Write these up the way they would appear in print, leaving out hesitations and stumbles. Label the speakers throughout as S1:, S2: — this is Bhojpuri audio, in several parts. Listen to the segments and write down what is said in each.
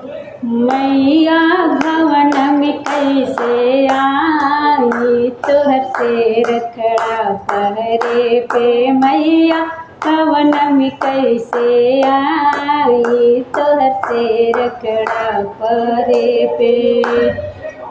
S1: मैया भवन में कैसे आई, तोहर से रखड़ा पहरे पे। मैया भवन में कैसे आई, तोहर से रखड़ा पहरे पे।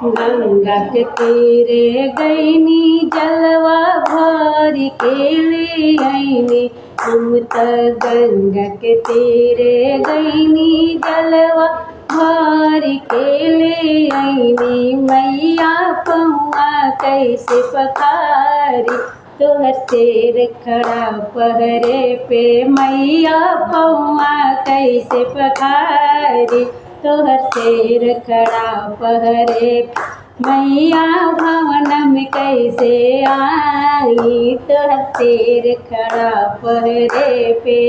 S1: गंगा के तीरे गईनी जलवा भर के ले आईनी, हम त गंगा के तीरे गईनी जलवा भर के ले आईनी। मैया पौआ कैसे पखारी, तोहर से रखड़ा पहरे पे। मैया पौआ कैसे पखारी, तोहर से रखड़ा पहरे पे। मैया भवन में कैसे आई, तोहर से रखड़ा पहरे पे।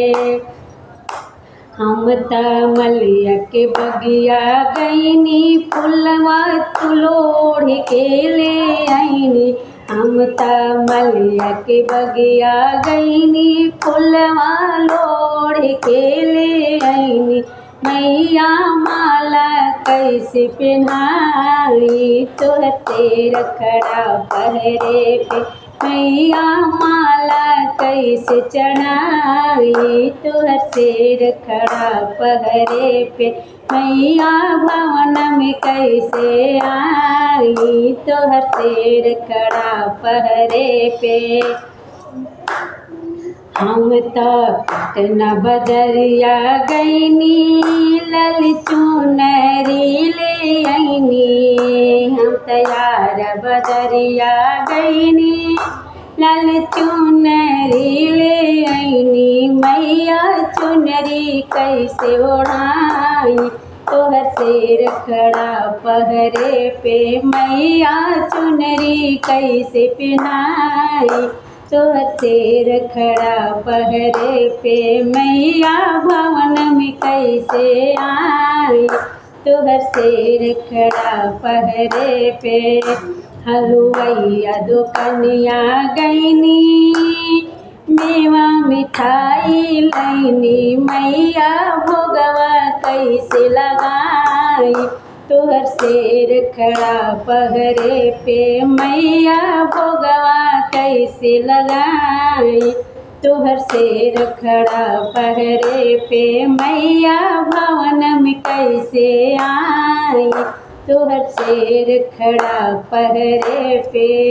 S1: हम त मलिया के बगिया गईनी, फुलवा तुलोड़ के ले आईनी। हम त मलिया के बगिया गईनी, फुलवा लोड़ के ले आईनी। मैया माला कैसे पहनाई, तोहर से रखड़ा पहरे पे। मैया माला कैसे चढ़ाई, तोहर से रखड़ा पहरे पे। मैया भवन में कैसे आई, तोहर से रखड़ा पहरे पे। हम त पटना बजरिया गईनी, लल चुनरी ले आईनी। हम तैयार बजरिया गईनी, लल चुनरी ले आईनी। मैया चुनरी कैसे ओढ़ाई, तोहर से रखड़ा पहरे पे। मैया चुनरी कैसे पहनाई, तोहर से रखड़ा पहरे पे। मैया भवन में कैसे आई, तोहर से रखड़ा पहरे पे। हलुवैया दुकनिया गईनी, मेवा मिठाई लईनी। मैया भोगवा कैसे लगाई, तोहर से रखड़ा पहरे पे। मैया भोगवा कैसे लगाई, तोहर से रखड़ा पहरे पे। मैया भवन में कैसे आई, तोहर से रखड़ा पहरे पे।